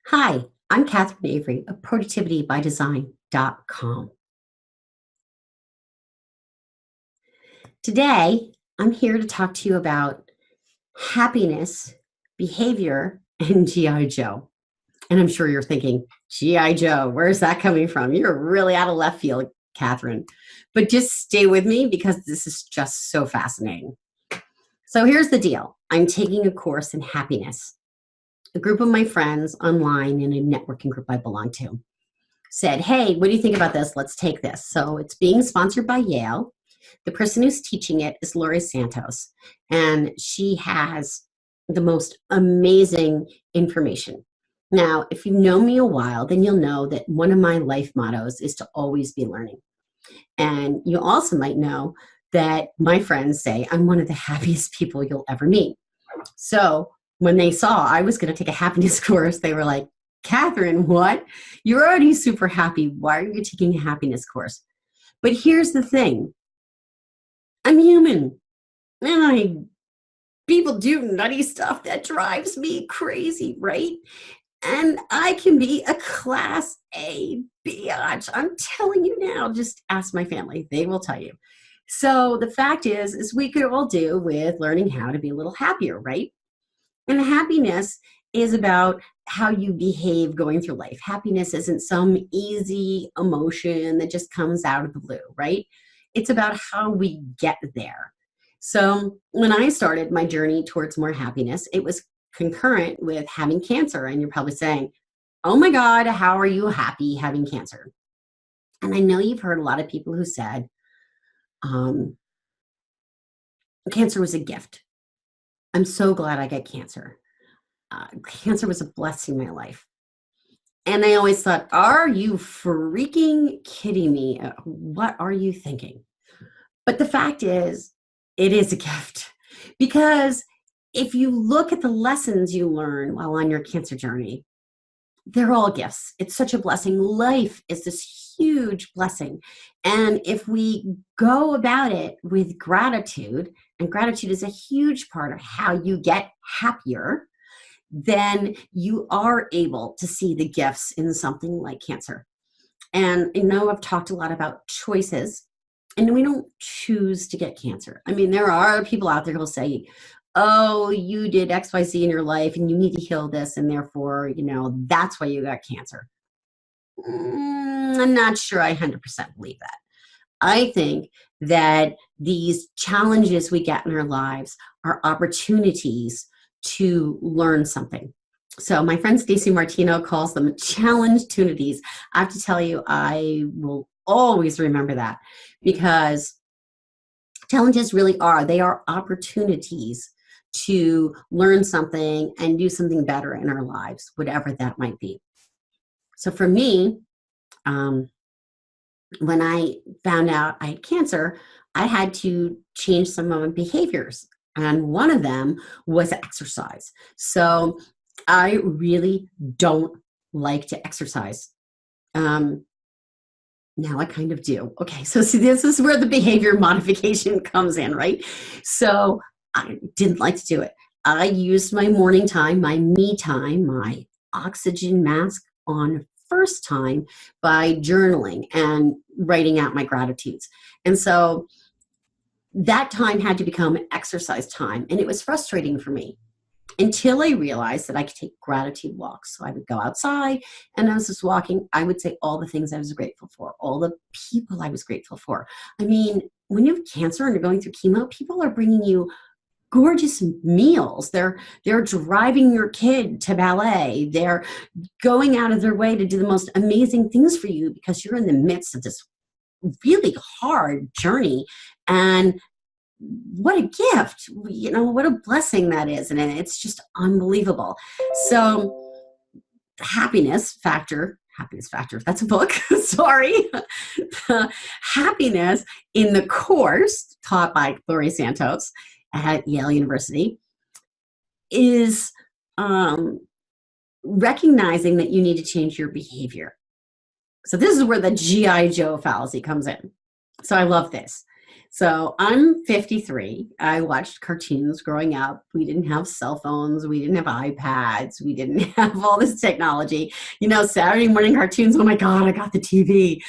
Hi, I'm Catherine Avery of productivitybydesign.com. Today, I'm here to talk to you about happiness, behavior, and GI Joe. And I'm sure you're thinking, GI Joe, where's that coming from? You're really out of left field, Catherine. But just stay with me because this is just so fascinating. So here's the deal. I'm taking a course in happiness. A group of my friends online in a networking group I belong to said, hey, what do you think about this? Let's take this. So it's being sponsored by Yale. The person who's teaching it is Laurie Santos, and she has the most amazing information. Now, if you've known me a while, then you'll know that one of my life mottos is to always be learning. And you also might know that my friends say I'm one of the happiest people you'll ever meet. So when they saw I was going to take a happiness course, they were like, Catherine, what? You're already super happy. Why are you taking a happiness course? But here's the thing. I'm human. And people do nutty stuff that drives me crazy, right? And I can be a class A biatch. I'm telling you now, just ask my family. They will tell you. So the fact is we could all do with learning how to be a little happier, right? And happiness is about how you behave going through life. Happiness isn't some easy emotion that just comes out of the blue, right? It's about how we get there. So when I started my journey towards more happiness, it was concurrent with having cancer. And you're probably saying, oh my God, how are you happy having cancer? And I know you've heard a lot of people who said, um, cancer was a gift. I'm so glad I got cancer. Cancer was a blessing in my life. And I always thought, are you freaking kidding me? What are you thinking? But the fact is, it is a gift. Because if you look at the lessons you learn while on your cancer journey, they're all gifts. It's such a blessing. Life is this huge blessing. And if we go about it with gratitude, and gratitude is a huge part of how you get happier, then you are able to see the gifts in something like cancer. And I know I've talked a lot about choices, and we don't choose to get cancer. I mean, there are people out there who will say, oh, you did XYZ in your life and you need to heal this, and therefore, that's why you got cancer. I'm not sure I 100% believe that. I think that these challenges we get in our lives are opportunities to learn something. So my friend Stacey Martino calls them challenge-tunities. I have to tell you, I will always remember that, because challenges really they are opportunities to learn something and do something better in our lives, whatever that might be. So for me, when I found out I had cancer, I had to change some of my behaviors. And one of them was exercise. So I really don't like to exercise. Now I kind of do. Okay, so see, this is where the behavior modification comes in, right? So I didn't like to do it. I used my morning time, my me time, my oxygen mask on first time by journaling and writing out my gratitudes. And so that time had to become exercise time. And it was frustrating for me until I realized that I could take gratitude walks. So I would go outside, and as I was walking, I would say all the things I was grateful for, all the people I was grateful for. I mean, when you have cancer and you're going through chemo, people are bringing you gorgeous meals. They're driving your kid to ballet. They're going out of their way to do the most amazing things for you because you're in the midst of this really hard journey. And what a gift, what a blessing that is. And it's just unbelievable. So happiness factor, that's a book. Sorry. Happiness in the course taught by Laurie Santos at Yale University is recognizing that you need to change your behavior. So this is where the GI Joe fallacy comes in. So I love this. So I'm 53. I watched cartoons growing up. We didn't have cell phones. We didn't have iPads. We didn't have all this technology. Saturday morning cartoons, oh my God, I got the TV,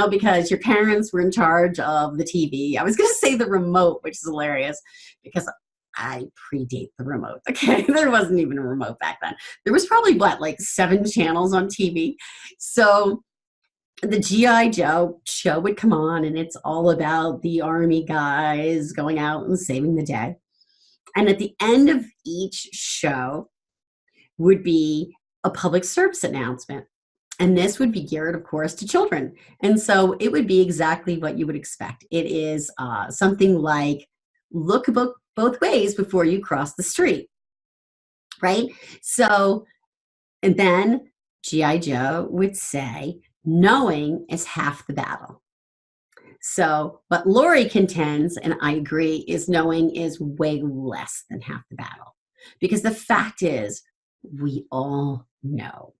because your parents were in charge of the TV. I was going to say the remote, which is hilarious because I predate the remote. Okay. There wasn't even a remote back then. There was probably like 7 channels on TV. So the GI Joe show would come on, and it's all about the army guys going out and saving the day. And at the end of each show would be a public service announcement. And this would be geared, of course, to children. And so it would be exactly what you would expect. It is something like, look both ways before you cross the street, right? So, and then GI Joe would say, knowing is half the battle. So what Lori contends, and I agree, is knowing is way less than half the battle. Because the fact is, we all know.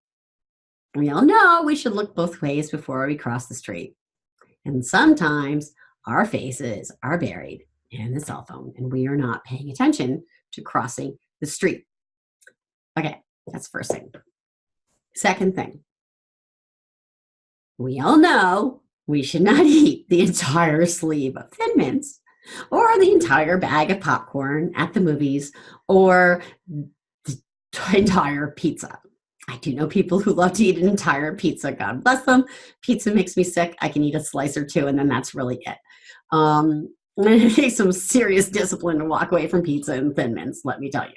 We all know we should look both ways before we cross the street. And sometimes our faces are buried in the cell phone, and we are not paying attention to crossing the street. Okay, that's first thing. Second thing, we all know we should not eat the entire sleeve of Thin Mints or the entire bag of popcorn at the movies or the entire pizza. I do know people who love to eat an entire pizza. God bless them. Pizza makes me sick. I can eat a slice or two, and then that's really it. It takes some serious discipline to walk away from pizza and Thin Mints, let me tell you.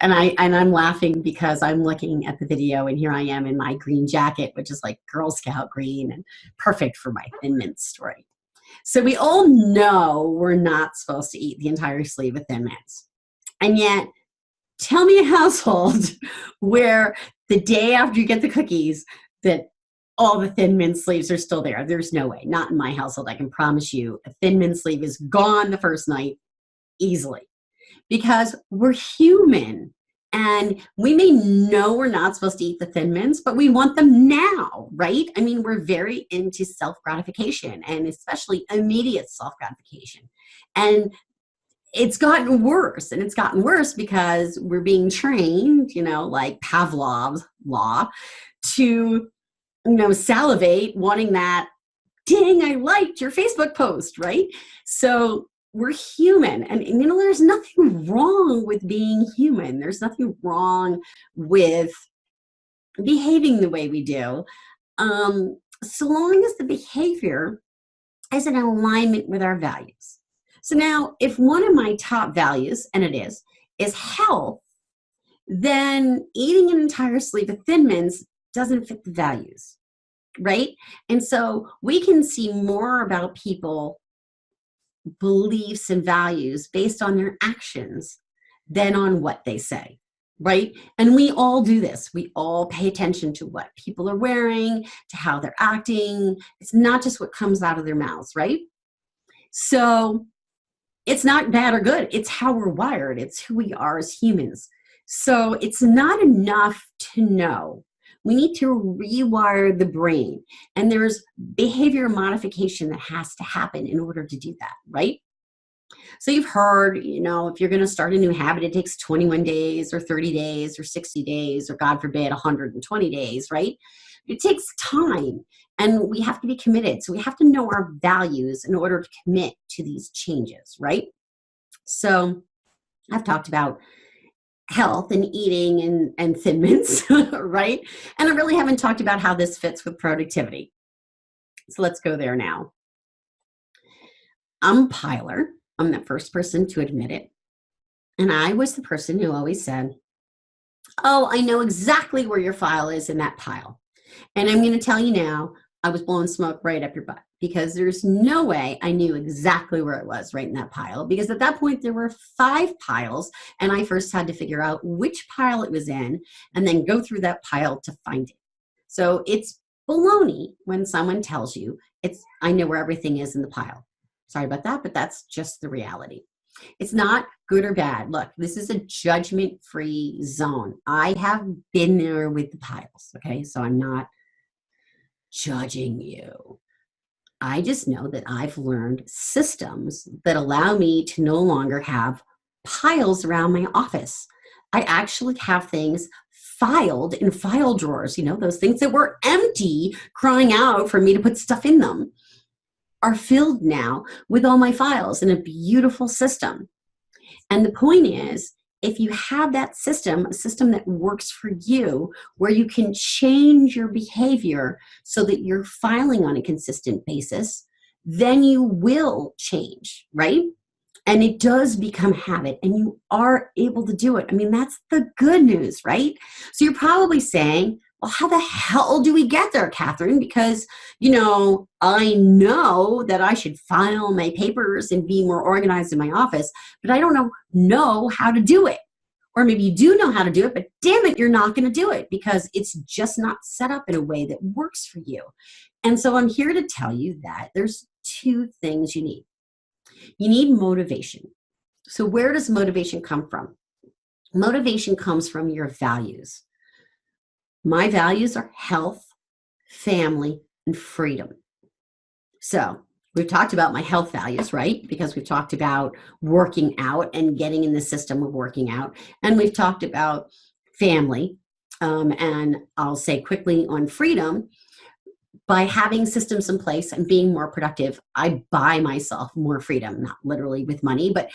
And I'm laughing because I'm looking at the video, and here I am in my green jacket, which is like Girl Scout green and perfect for my Thin Mints story. So we all know we're not supposed to eat the entire sleeve of Thin Mints. And yet, tell me a household where the day after you get the cookies that all the Thin Mint sleeves are still there. There's no way. Not in my household. I can promise you a Thin Mint sleeve is gone the first night easily. Because we're human, and we may know we're not supposed to eat the Thin Mints, but we want them now, right? I mean, we're very into self-gratification, and especially immediate self-gratification. And it's gotten worse, and it's gotten worse because we're being trained, like Pavlov's law, to, salivate, wanting that, dang, I liked your Facebook post, right? So we're human, and there's nothing wrong with being human. There's nothing wrong with behaving the way we do, so long as the behavior is in alignment with our values. So now, if one of my top values, and it is health, then eating an entire sleeve of Thin Mints doesn't fit the values, right? And so we can see more about people beliefs and values based on their actions than on what they say, right? And we all do this. We all pay attention to what people are wearing, to how they're acting. It's not just what comes out of their mouths, right? So it's not bad or good. It's how we're wired. It's who we are as humans. So it's not enough to know. We need to rewire the brain. And there's behavior modification that has to happen in order to do that, right? So you've heard, if you're going to start a new habit, it takes 21 days or 30 days or 60 days or, God forbid, 120 days, right? It takes time, and we have to be committed. So we have to know our values in order to commit to these changes, right? So I've talked about health and eating and Thin Mints, right? And I really haven't talked about how this fits with productivity. So let's go there now. I'm a piler. I'm the first person to admit it. And I was the person who always said, oh, I know exactly where your file is in that pile. And I'm going to tell you now, I was blowing smoke right up your butt, because there's no way I knew exactly where it was right in that pile, because at that point there were 5 piles, and I first had to figure out which pile it was in and then go through that pile to find it. So it's baloney when someone tells you I know where everything is in the pile. Sorry about that, but that's just the reality. It's not good or bad. Look, this is a judgment-free zone. I have been there with the piles, okay? So I'm not judging you. I just know that I've learned systems that allow me to no longer have piles around my office. I actually have things filed in file drawers, those things that were empty, crying out for me to put stuff in them, are filled now with all my files in a beautiful system. And the point is, if you have that system, a system that works for you, where you can change your behavior so that you're filing on a consistent basis, then you will change, right? And it does become habit, and you are able to do it. I mean, that's the good news, right? So you're probably saying, well, how the hell do we get there, Catherine? Because, I know that I should file my papers and be more organized in my office, but I don't know how to do it. Or maybe you do know how to do it, but damn it, you're not going to do it because it's just not set up in a way that works for you. And so I'm here to tell you that there's two things you need. You need motivation. So where does motivation come from? Motivation comes from your values. My values are health, family, and freedom. So we've talked about my health values, right? Because we've talked about working out and getting in the system of working out. And we've talked about family. And I'll say quickly on freedom, by having systems in place and being more productive, I buy myself more freedom, not literally with money, but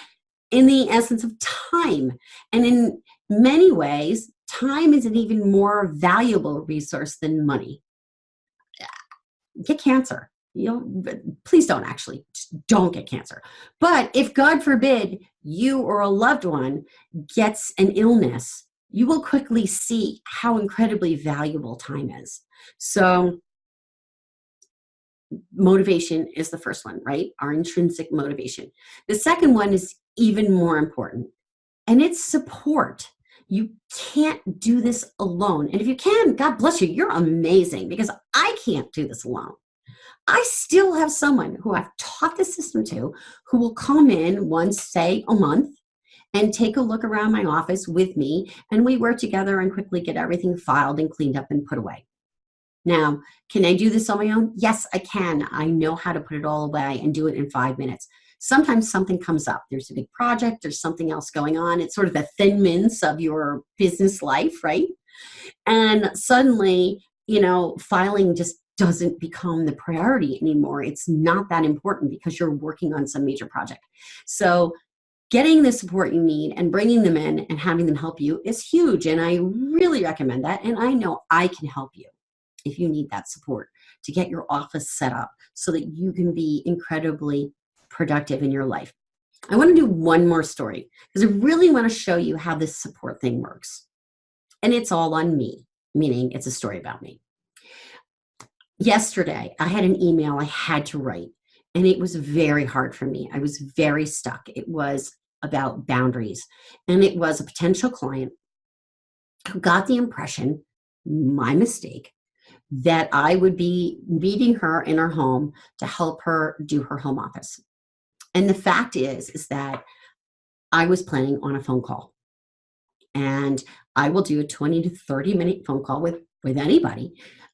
in the essence of time. And in many ways, time is an even more valuable resource than money. Get cancer. Please don't don't get cancer. But if, God forbid, you or a loved one gets an illness, you will quickly see how incredibly valuable time is. So motivation is the first one, right? Our intrinsic motivation. The second one is even more important, and it's support. You can't do this alone. And if you can, God bless you, you're amazing, because I can't do this alone. I still have someone who I've taught the system to, who will come in once, say, a month and take a look around my office with me, and we work together and quickly get everything filed and cleaned up and put away. Now, can I do this on my own? Yes, I can. I know how to put it all away and do it in 5 minutes. Sometimes something comes up. There's a big project, there's something else going on. It's sort of the thin mints of your business life, right? And suddenly, filing just doesn't become the priority anymore. It's not that important because you're working on some major project. So getting the support you need and bringing them in and having them help you is huge. And I really recommend that. And I know I can help you if you need that support to get your office set up so that you can be incredibly productive in your life. I want to do one more story because I really want to show you how this support thing works. And it's all on me, meaning it's a story about me. Yesterday, I had an email I had to write, and it was very hard for me. I was very stuck. It was about boundaries, and it was a potential client who got the impression, my mistake, that I would be meeting her in her home to help her do her home office. And the fact is that I was planning on a phone call. And I will do a 20 to 30 minute phone call with anybody,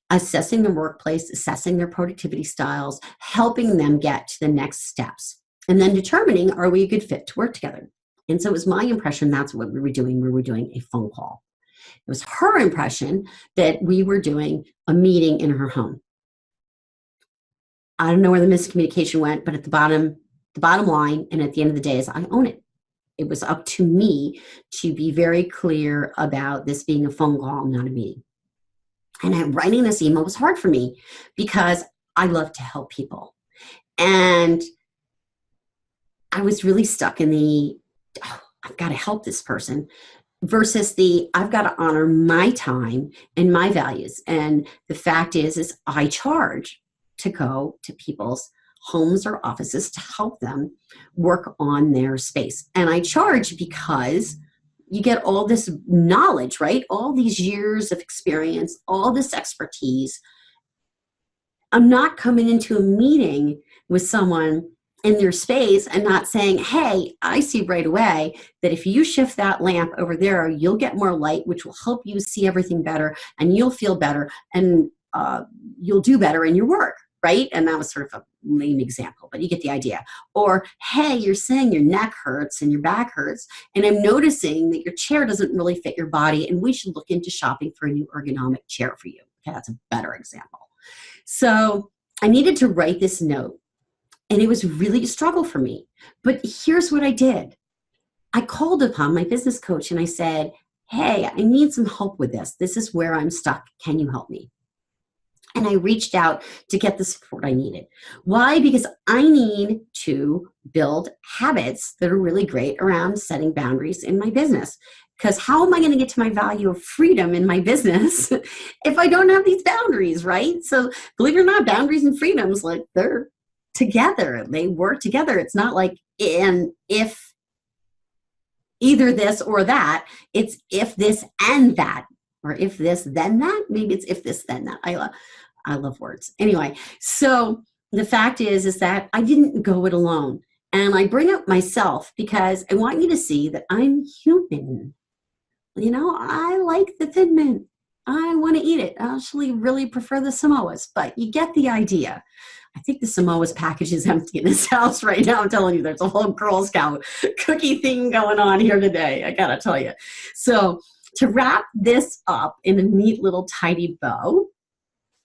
assessing their workplace, assessing their productivity styles, helping them get to the next steps, and then determining, are we a good fit to work together? And so it was my impression that's what we were doing. We were doing a phone call. It was her impression that we were doing a meeting in her home. I don't know where the miscommunication went, but at the bottom line and at the end of the day is I own it. It was up to me to be very clear about this being a phone call, not a meeting. And writing this email was hard for me because I love to help people. And I was really stuck in I've got to help this person versus I've got to honor my time and my values. And the fact is I charge to go to people's homes or offices to help them work on their space. And I charge because you get all this knowledge, right? All these years of experience, all this expertise. I'm not coming into a meeting with someone in their space and not saying, hey, I see right away that if you shift that lamp over there, you'll get more light, which will help you see everything better, and you'll feel better, and you'll do better in your work. right? And that was sort of a lame example, but you get the idea. Or, hey, you're saying your neck hurts and your back hurts, and I'm noticing that your chair doesn't really fit your body, and we should look into shopping for a new ergonomic chair for you. Okay, that's a better example. So I needed to write this note, and it was really a struggle for me. But here's what I did. I called upon my business coach and I said, hey, I need some help with this. This is where I'm stuck. Can you help me? And I reached out to get the support I needed. Why? Because I need to build habits that are really great around setting boundaries in my business. Because how am I going to get to my value of freedom in my business if I don't have these boundaries, right? So believe it or not, boundaries and freedoms, like they're together. They work together. It's not like if either this or that. It's if this and that, or if this then that. Maybe it's if this then that. I love words. Anyway, so the fact is that I didn't go it alone. And I bring up myself because I want you to see that I'm human. You know, I like the Thin Mint. I want to eat it. I actually really prefer the Samoas, but you get the idea. I think the Samoa's package is empty in this house right now. I'm telling you, there's a whole Girl Scout cookie thing going on here today. I got to tell you. So to wrap this up in a neat little tidy bow,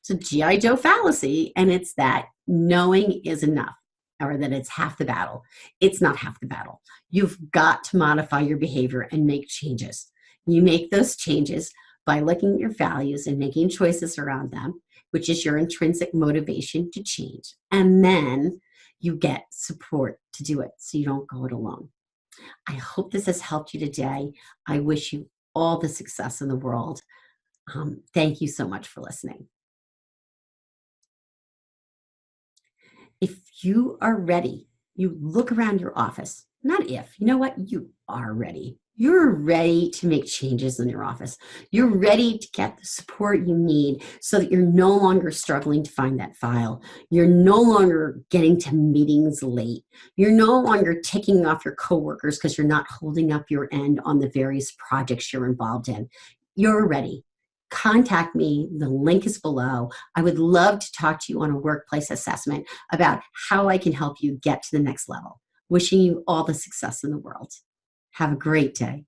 it's a GI Joe fallacy, and it's that knowing is enough, or that it's half the battle. It's not half the battle. You've got to modify your behavior and make changes. You make those changes by looking at your values and making choices around them, which is your intrinsic motivation to change. And then you get support to do it so you don't go it alone. I hope this has helped you today. I wish you all the success in the world. Thank you so much for listening. If you are ready, you look around your office, not if, you know what? You are ready. You're ready to make changes in your office. You're ready to get the support you need so that you're no longer struggling to find that file. You're no longer getting to meetings late. You're no longer ticking off your coworkers because you're not holding up your end on the various projects you're involved in. You're ready. Contact me. The link is below. I would love to talk to you on a workplace assessment about how I can help you get to the next level. Wishing you all the success in the world. Have a great day.